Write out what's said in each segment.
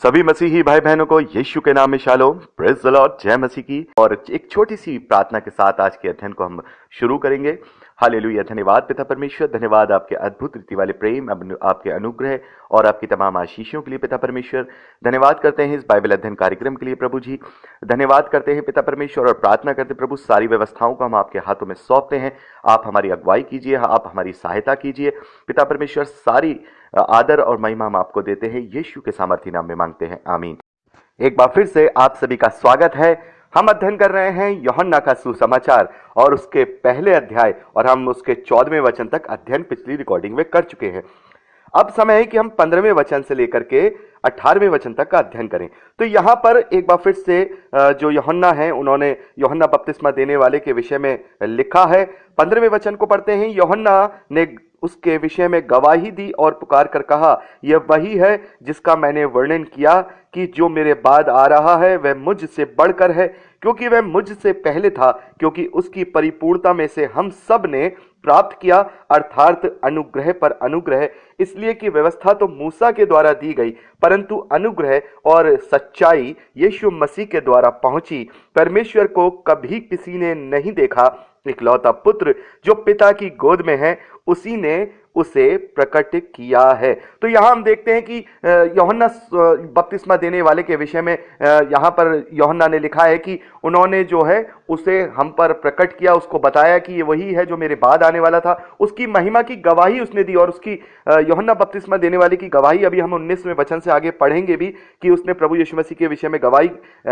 सभी मसीही भाई बहनों को यीशु के नाम में शालोम, प्रेज द लॉर्ड, जय मसीह की। और एक छोटी सी प्रार्थना के साथ आज के अध्ययन को हम शुरू करेंगे। हालेलुया। धन्यवाद पिता परमेश्वर, धन्यवाद आपके अद्भुत रीति वाले प्रेम, आपके अनुग्रह और आपकी तमाम आशीषों के लिए पिता परमेश्वर। धन्यवाद करते हैं इस बाइबल अध्ययन कार्यक्रम के लिए प्रभु जी। धन्यवाद करते हैं पिता परमेश्वर और प्रार्थना करते प्रभु, सारी व्यवस्थाओं को हम आपके हाथों में सौंपते हैं। आप हमारी अगुवाई कीजिए, आप हमारी सहायता कीजिए पिता परमेश्वर। सारी आदर और महिमा हम आपको देते हैं, यीशु के सामर्थी नाम में मांगते हैं, आमीन। एक बार फिर से आप सभी का स्वागत है। हम अध्ययन कर रहे हैं यूहन्ना का सुसमाचार और उसके पहले अध्याय, और हम उसके 14वें वचन तक अध्ययन पिछली रिकॉर्डिंग में कर चुके हैं। अब समय है कि हम 15वें वचन से लेकर के 18वें वचन तक का अध्ययन करें। तो यहाँ पर एक बार फिर से जो यूहन्ना है, उन्होंने यूहन्ना बपतिस्मा देने वाले के विषय में लिखा है। 15वें वचन को पढ़ते हैं। यूहन्ना ने उसके विषय में गवाही दी और पुकार कर कहा, यह वही है जिसका मैंने वर्णन किया कि जो मेरे बाद आ रहा है वह मुझसे बढ़कर है, क्योंकि वह मुझसे पहले था, क्योंकि उसकी परिपूर्णता में से हम सब ने प्राप्त किया, अर्थात अनुग्रह पर अनुग्रह। इसलिए कि व्यवस्था तो मूसा के द्वारा दी गई, परंतु अनुग्रह और सच्चाई यीशु मसीह के द्वारा पहुंची। परमेश्वर को कभी किसी ने नहीं देखा, इकलौता पुत्र जो पिता की गोद में है, उसी ने उसे प्रकट किया है। तो यहां हम देखते हैं कि यूहन्ना बपतिस्मा देने वाले के विषय में यहां पर यूहन्ना ने लिखा है कि उन्होंने जो है उसे हम पर प्रकट किया, उसको बताया कि ये वही है जो मेरे बाद आने वाला था। उसकी महिमा की गवाही उसने दी, और उसकी यूहन्ना बपतिस्मा देने वाले की गवाही अभी हम 19वें वचन से आगे पढ़ेंगे भी कि उसने प्रभु यीशु मसीह के विषय में गवाही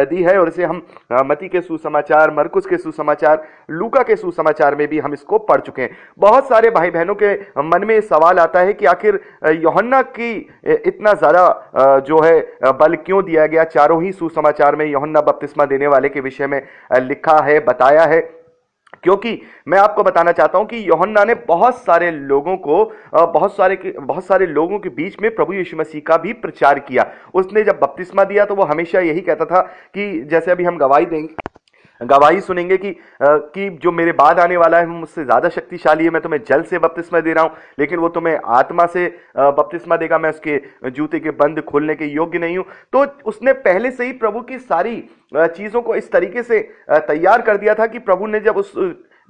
दी है। और इसे हम मत्ती के सुसमाचार, मरकुस के सुसमाचार, लूका के सुसमाचार में भी हम इसको पढ़ चुके हैं। बहुत सारे भाई बहनों के मन में सवाल आता है कि आखिर यूहन्ना की इतना ज्यादा जो है बल क्यों दिया गया। चारों ही सुसमाचार में यूहन्ना बपतिस्मा देने वाले के विषय में लिखा है, बताया है। क्योंकि मैं आपको बताना चाहता हूं कि यूहन्ना ने बहुत सारे लोगों को बहुत सारे लोगों के बीच में प्रभु यीशु मसीह का भी प्रचार किया। उसने जब बपतिस्मा दिया तो वो हमेशा यही कहता था कि जैसे अभी हम गवाही सुनेंगे कि जो मेरे बाद आने वाला है मुझसे ज्यादा शक्तिशाली है। मैं तुम्हें जल से बपतिस्मा दे रहा हूं, लेकिन वो तुम्हें आत्मा से बपतिस्मा देगा। मैं उसके जूते के बंद खोलने के योग्य नहीं हूं। तो उसने पहले से ही प्रभु की सारी चीजों को इस तरीके से तैयार कर दिया था कि प्रभु ने जब उस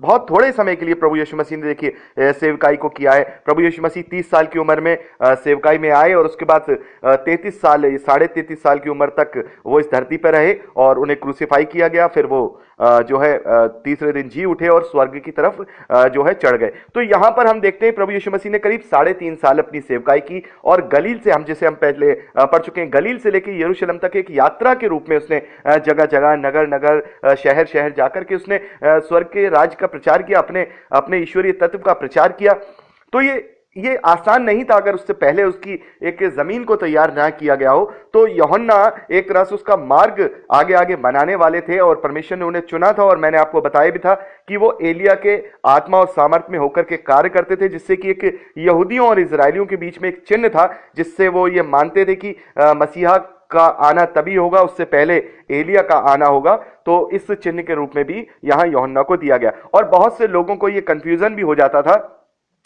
बहुत थोड़े समय के लिए प्रभु यीशु मसीह ने देखिए सेवकाई को किया है। प्रभु यीशु मसीह 30 साल की उम्र में सेवकाई में आए, और उसके बाद 33 साल 33.5 साल की उम्र तक वो इस धरती पर रहे और उन्हें क्रूसीफाई किया गया। फिर वो जो है तीसरे दिन जी उठे और स्वर्ग की तरफ जो है चढ़ गए। तो यहां पर हम देखते हैं प्रभु यीशु मसीह ने करीब 3.5 साल अपनी सेवकाई की, और गलील से जिसे हम पहले पढ़ चुके हैं, गलील से लेकर यरूशलेम तक एक यात्रा के रूप में उसने जगह जगह, नगर नगर, शहर शहर जाकर के उसने स्वर्ग के राज का प्रचार किया, अपने ईश्वरीय तत्व का प्रचार किया। तो ये आसान नहीं था अगर उससे पहले उसकी एक जमीन को तैयार ना किया गया हो। तो यूहन्ना एक तरह से उसका मार्ग आगे आगे बनाने वाले थे, और परमेश्वर ने उन्हें चुना था। और मैंने आपको बताया भी था कि वो एलिया के आत्मा और सामर्थ्य में होकर के कार्य करते थे, जिससे कि एक यहूदियों और इजरायलियों के बीच में एक चिन्ह था, जिससे वो ये मानते थे कि मसीहा का आना तभी होगा, उससे पहले एलिया का आना होगा। तो इस चिन्ह के रूप में भी यहां यूहन्ना को दिया गया। और बहुत से लोगों को यह कंफ्यूजन भी हो जाता था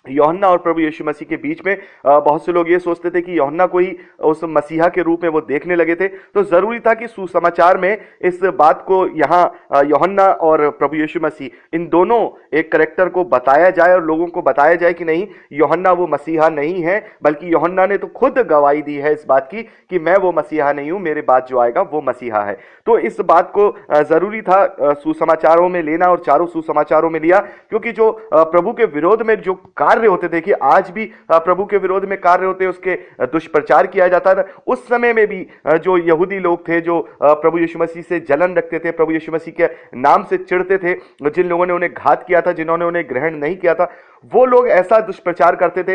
यूहन्ना और प्रभु यीशु मसीह के बीच में। बहुत से लोग ये सोचते थे कि यूहन्ना को ही उस मसीहा के रूप में वो देखने लगे थे। तो जरूरी था कि सुसमाचार में इस बात को यहाँ यूहन्ना और प्रभु यीशु मसीह इन दोनों एक कैरेक्टर को बताया जाए, और लोगों को बताया जाए कि नहीं, यूहन्ना वो मसीहा नहीं है, बल्कि यूहन्ना ने तो खुद गवाही दी है इस बात की कि मैं वो मसीहा नहीं हूं, मेरे बाद जो आएगा वो मसीहा है। तो इस बात को जरूरी था सुसमाचारों में लेना, और चारों सुसमाचारों में लिया। क्योंकि जो प्रभु के विरोध में जो कार्य होते थे, कि आज भी प्रभु के विरोध में कार्य होते, उसके दुष्प्रचार किया जाता था। उस समय में भी जो यहूदी लोग थे, जो प्रभु यीशु मसीह से जलन रखते थे, प्रभु यीशु मसीह के नाम से चिढ़ते थे, जिन लोगों ने उन्हें घात किया था, जिन्होंने उन्हें ग्रहण नहीं किया था, वो लोग ऐसा दुष्प्रचार करते थे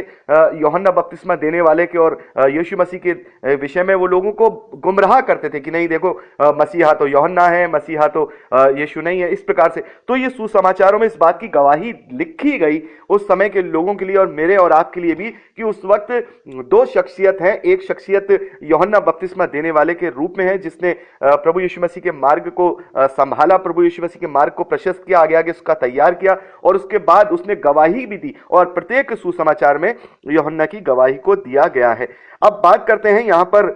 यूहन्ना बपतिस्मा देने वाले के और यीशु मसीह के विषय में। वो लोगों को गुमराह करते थे कि नहीं देखो, मसीहा तो यूहन्ना है, मसीहा तो यीशु नहीं है, इस प्रकार से। तो ये सुसमाचारों में इस बात की गवाही लिखी गई उस समय के लोगों के लिए, और मेरे और आपके लिए भी, कि उस वक्त दो शख्सियत हैं। एक शख्सियत यूहन्ना बपतिस्मा देने वाले के रूप में है, जिसने प्रभु यीशु मसीह के मार्ग को संभाला, प्रभु यीशु मसीह के मार्ग को प्रशस्त किया, आगे आगे उसका तैयार किया, और उसके बाद उसने गवाही भी दी। और प्रत्येक सुसमाचार में यूहन्ना की गवाही को दिया गया है। अब बात करते हैं यहां पर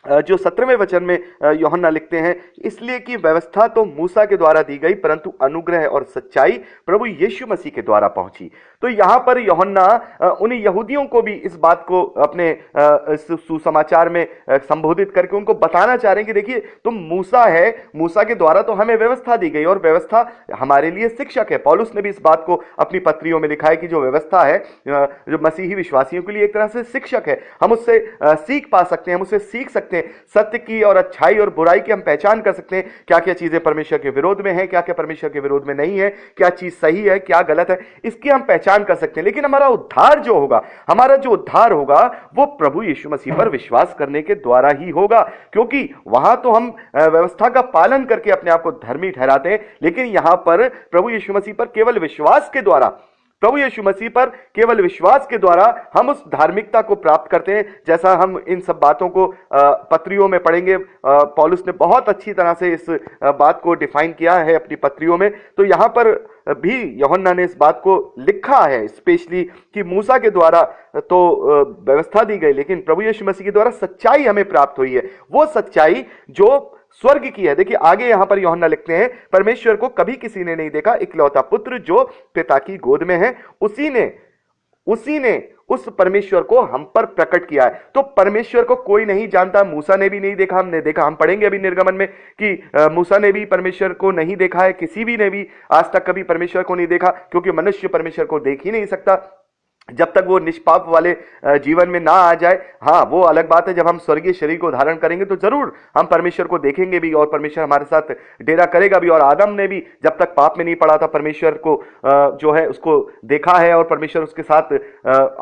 जो 17वें वचन में यूहन्ना लिखते हैं, इसलिए कि व्यवस्था तो मूसा के द्वारा दी गई परंतु अनुग्रह और सच्चाई प्रभु यीशु मसीह के द्वारा पहुंची। तो यहां पर यूहन्ना उन यहूदियों को भी इस बात को अपने सुसमाचार में संबोधित करके उनको बताना चाह रहे हैं कि देखिए, तुम मूसा है, मूसा के द्वारा तो हमें व्यवस्था दी गई और व्यवस्था हमारे लिए शिक्षक है। पौलुस ने भी इस बात को अपनी पत्रियों में लिखा है कि जो व्यवस्था है, जो मसीही विश्वासियों के लिए एक तरह से शिक्षक है। हम उससे सीख पा सकते हैं, हम उससे सीख सकते हैं, सत्य की और अच्छाई और बुराई की हम पहचान कर सकते हैं, क्या क्या चीजें परमेश्वर के विरोध में है, क्या क्या परमेश्वर के विरोध में नहीं है, क्या चीज सही है, क्या गलत है, इसकी हम पहचान कर सकते हैं। लेकिन हमारा उद्धार जो होगा, हमारा जो उद्धार होगा वो प्रभु यीशु मसीह पर विश्वास करने के द्वारा ही होगा, क्योंकि वहां तो हम व्यवस्था का पालन करके अपने आप को धर्मी ठहराते हैं, लेकिन यहां पर प्रभु यीशु मसीह पर केवल विश्वास के द्वारा, प्रभु यीशु मसीह पर केवल विश्वास के द्वारा हम उस धार्मिकता को प्राप्त करते हैं। जैसा हम इन सब बातों को पत्रियों में पढ़ेंगे, पौलुस ने बहुत अच्छी तरह से इस बात को डिफाइन किया है अपनी पत्रियों में। तो यहां पर भी यूहन्ना ने इस बात को लिखा है स्पेशली कि मूसा के द्वारा तो व्यवस्था दी गई, लेकिन प्रभु यीशु मसीह के द्वारा सच्चाई हमें प्राप्त हुई है, वो सच्चाई जो स्वर्ग की है। देखिए आगे यहां पर यूहन्ना लिखते हैं, परमेश्वर को कभी किसी ने नहीं देखा, इकलौता पुत्र जो पिता की गोद में है, उसी ने उस परमेश्वर को हम पर प्रकट किया है। तो परमेश्वर को कोई नहीं जानता, मूसा ने भी नहीं देखा, हमने देखा, हम पढ़ेंगे अभी निर्गमन में कि मूसा ने भी परमेश्वर को नहीं देखा है, किसी भी ने भी आज तक कभी परमेश्वर को नहीं देखा, क्योंकि मनुष्य परमेश्वर को देख ही नहीं सकता जब तक वो निष्पाप वाले जीवन में ना आ जाए। हाँ, वो अलग बात है, जब हम स्वर्गीय शरीर को धारण करेंगे तो जरूर हम परमेश्वर को देखेंगे भी और परमेश्वर हमारे साथ डेरा करेगा भी। और आदम ने भी जब तक पाप में नहीं पड़ा था परमेश्वर को जो है उसको देखा है, और परमेश्वर उसके साथ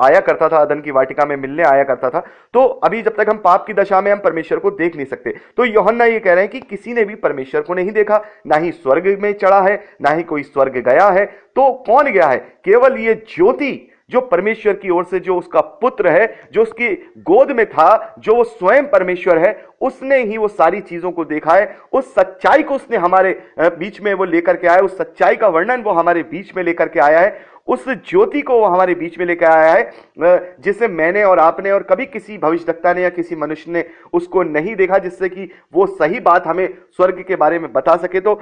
आया करता था, अदन की वाटिका में मिलने आया करता था। तो अभी जब तक हम पाप की दशा में, हम परमेश्वर को देख नहीं सकते। तो यूहन्ना ये कह रहे हैं कि किसी ने भी परमेश्वर को नहीं देखा, ना ही स्वर्ग में चढ़ा है, ना ही कोई स्वर्ग गया है। तो कौन गया है? केवल ये ज्योति जो परमेश्वर की ओर से, जो उसका पुत्र है, जो उसकी गोद में था, जो वो स्वयं परमेश्वर है, उसने ही वो सारी चीजों को देखा है। उस सच्चाई को उसने हमारे बीच में वो लेकर के आया, उस सच्चाई का वर्णन वो हमारे बीच में लेकर के आया है, उस ज्योति को वो हमारे बीच में लेकर आया है, जिसे मैंने और आपने और कभी किसी भविष्यवक्ता ने या किसी मनुष्य ने उसको नहीं देखा, जिससे कि वो सही बात हमें स्वर्ग के बारे में बता सके। तो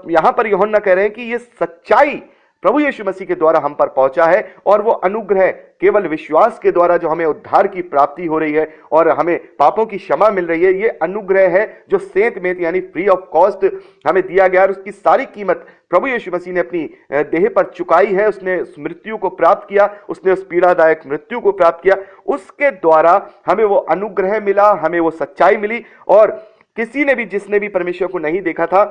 यहां पर यूहन्ना कह रहे हैं कि ये सच्चाई प्रभु यीशु मसीह के द्वारा हम पर पहुंचा है, और वो अनुग्रह केवल विश्वास के द्वारा जो हमें उद्धार की प्राप्ति हो रही है और हमें पापों की क्षमा मिल रही है, ये अनुग्रह है जो सेंत में यानी फ्री ऑफ कॉस्ट हमें दिया गया, और उसकी सारी कीमत प्रभु यीशु मसीह ने अपनी देह पर चुकाई है। उसने उस मृत्यु को प्राप्त किया, उसने उस पीड़ादायक मृत्यु को प्राप्त किया, उसके द्वारा हमें वो अनुग्रह मिला, हमें वो सच्चाई मिली। और किसी ने भी, जिसने भी परमेश्वर को नहीं देखा था,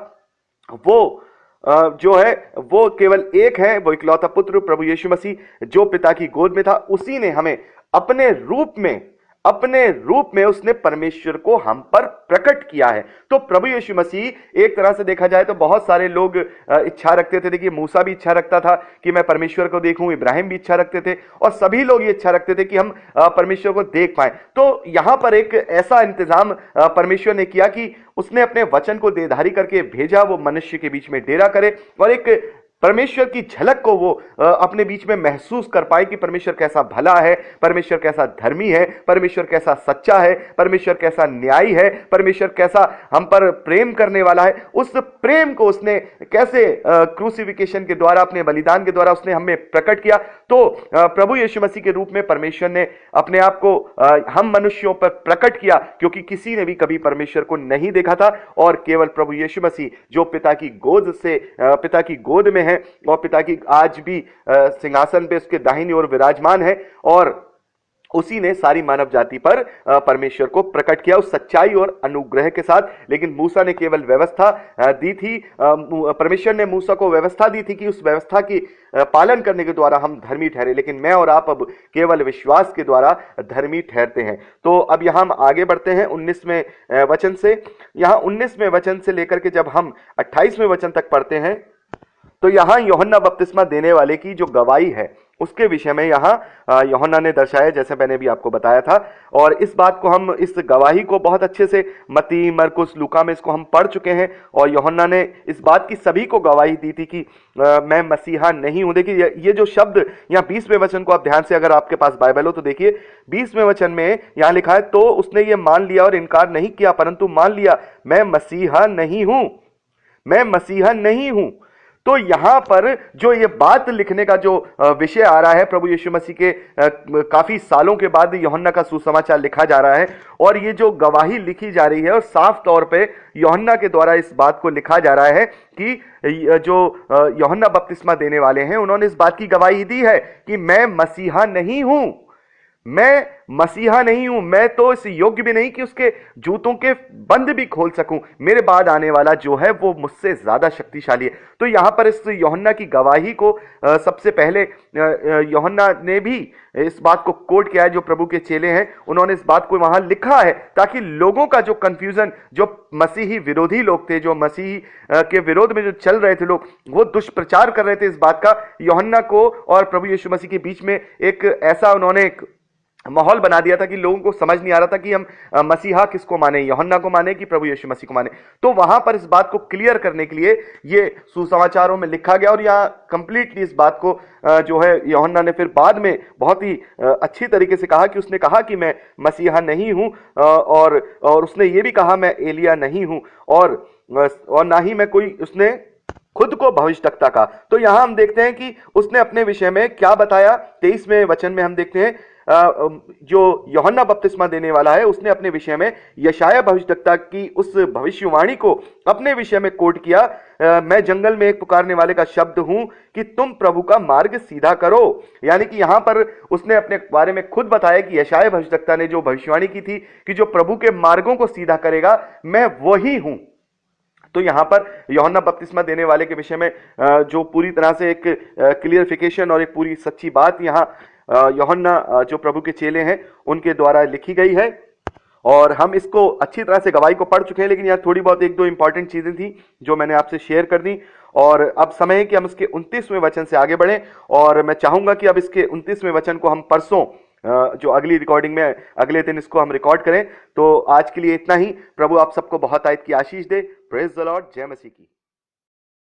वो जो है वो केवल एक है, वो इकलौता पुत्र प्रभु यीशु मसीह जो पिता की गोद में था, उसी ने हमें अपने रूप में उसने परमेश्वर को हम पर प्रकट किया है। तो प्रभु यीशु मसीह एक तरह से देखा जाए तो बहुत सारे लोग इच्छा रखते थे। देखिए, मूसा भी इच्छा रखता था कि मैं परमेश्वर को देखूं, इब्राहिम भी इच्छा रखते थे, और सभी लोग ये इच्छा रखते थे कि हम परमेश्वर को देख पाए। तो यहां पर एक ऐसा इंतजाम परमेश्वर ने किया कि उसने अपने वचन को देहधारी करके भेजा, वो मनुष्य के बीच में डेरा करे और एक परमेश्वर की झलक को वो अपने बीच में महसूस कर पाए कि परमेश्वर कैसा भला है, परमेश्वर कैसा धर्मी है, परमेश्वर कैसा सच्चा है, परमेश्वर कैसा न्यायी है, परमेश्वर कैसा हम पर प्रेम करने वाला है। उस प्रेम को उसने कैसे क्रूसिफिकेशन के द्वारा, अपने बलिदान के द्वारा उसने हमें प्रकट किया। तो प्रभु यीशु मसीह के रूप में परमेश्वर ने अपने आप को हम मनुष्यों पर प्रकट किया, क्योंकि किसी ने भी कभी परमेश्वर को नहीं देखा था, और केवल प्रभु यीशु मसीह जो पिता की गोद में है और पिता की आज भी सिंहासन पे उसके दाहिनी ओर विराजमान है, और उसी ने सारी मानव जाति पर परमेश्वर को प्रकट किया उस सच्चाई और अनुग्रह के साथ। लेकिन मूसा ने केवल व्यवस्था दी थी, परमेश्वर ने मूसा को व्यवस्था दी थी कि उस व्यवस्था की पालन करने के द्वारा हम धर्मी ठहरे, लेकिन मैं और आप अब केवल विश्वास के द्वारा धर्मी ठहरते हैं। तो अब यहां हम आगे बढ़ते हैं 19वें वचन से। यहां 19वें वचन से लेकर के जब हम 28वें वचन तक पढ़ते हैं, तो यहां यूहन्ना बपतिस्मा देने वाले की जो गवाही है, उसके विषय में यहाँ यूहन्ना ने दर्शाया, जैसे मैंने भी आपको बताया था। और इस बात को हम, इस गवाही को बहुत अच्छे से मत्ती, मरकुस, लूका में इसको हम पढ़ चुके हैं। और यूहन्ना ने इस बात की सभी को गवाही दी थी कि मैं मसीहा नहीं हूं। देखिए ये जो शब्द यहाँ 20वें वचन को आप ध्यान से, अगर आपके पास बाइबल हो तो देखिए, 20वें वचन में यहाँ लिखा है, तो उसने ये मान लिया और इनकार नहीं किया, परंतु मान लिया मैं मसीहा नहीं हूं, मैं मसीहा नहीं हूं। तो यहां पर जो ये बात लिखने का जो विषय आ रहा है, प्रभु यीशु मसीह के काफी सालों के बाद यूहन्ना का सुसमाचार लिखा जा रहा है, और ये जो गवाही लिखी जा रही है, और साफ तौर पे यूहन्ना के द्वारा इस बात को लिखा जा रहा है कि जो यूहन्ना बपतिस्मा देने वाले हैं, उन्होंने इस बात की गवाही दी है कि मैं मसीहा नहीं हूं, मैं मसीहा नहीं हूं, मैं तो इस योग्य भी नहीं कि उसके जूतों के बंद भी खोल सकूं, मेरे बाद आने वाला जो है वो मुझसे ज्यादा शक्तिशाली है। तो यहां पर इस यूहन्ना की गवाही को सबसे पहले यूहन्ना ने भी इस बात को कोट किया है, जो प्रभु के चेले हैं उन्होंने इस बात को वहां लिखा है, ताकि लोगों का जो कंफ्यूजन, जो मसीही विरोधी लोग थे, जो मसीही के विरोध में जो चल रहे थे लोग, वो दुष्प्रचार कर रहे थे इस बात का, यूहन्ना को और प्रभु यीशु मसीह के बीच में एक ऐसा उन्होंने एक माहौल बना दिया था कि लोगों को समझ नहीं आ रहा था कि हम मसीहा किसको माने, यूहन्ना को माने कि प्रभु यीशु मसीह को माने। तो वहां पर इस बात को क्लियर करने के लिए ये सुसमाचारों में लिखा गया, और यहाँ कंप्लीटली इस बात को जो है यूहन्ना ने फिर बाद में बहुत ही अच्छी तरीके से कहा कि उसने कहा कि मैं मसीहा नहीं हूं, और उसने ये भी कहा मैं एलिया नहीं हूं, और ना ही मैं कोई, उसने खुद को भविष्यवक्ता का। तो यहां हम देखते हैं कि उसने अपने विषय में क्या बताया। 23वें वचन में हम देखते हैं जो यूहन्ना बपतिस्मा देने वाला है, उसने अपने विषय में यशाया भविष्यवक्ता की उस भविष्यवाणी को अपने विषय में कोट किया, मैं जंगल में एक पुकारने वाले का शब्द हूं कि तुम प्रभु का मार्ग सीधा करो। यानी कि यहां पर उसने अपने बारे में खुद बताया कि यशाया भविष्यवक्ता ने जो भविष्यवाणी की थी कि जो प्रभु के मार्गों को सीधा करेगा, मैं वही हूं। तो यहां पर यूहन्ना बपतिस्मा देने वाले के विषय में जो पूरी तरह से एक क्लियरिफिकेशन और एक पूरी सच्ची बात यहां यूहन्ना जो प्रभु के चेले हैं उनके द्वारा लिखी गई है, और हम इसको अच्छी तरह से गवाही को पढ़ चुके हैं। लेकिन यहाँ थोड़ी बहुत एक दो इंपॉर्टेंट चीजें थी जो मैंने आपसे शेयर कर दी, और अब समय है कि हम इसके 29वें वचन से आगे बढ़ें। और मैं चाहूंगा कि अब इसके 29वें वचन को हम परसों जो अगली रिकॉर्डिंग में अगले दिन इसको हम रिकॉर्ड करें। तो आज के लिए इतना ही। प्रभु आप सबको बहुत आयत की आशीष दे। Praise the Lord. जय मसीह की।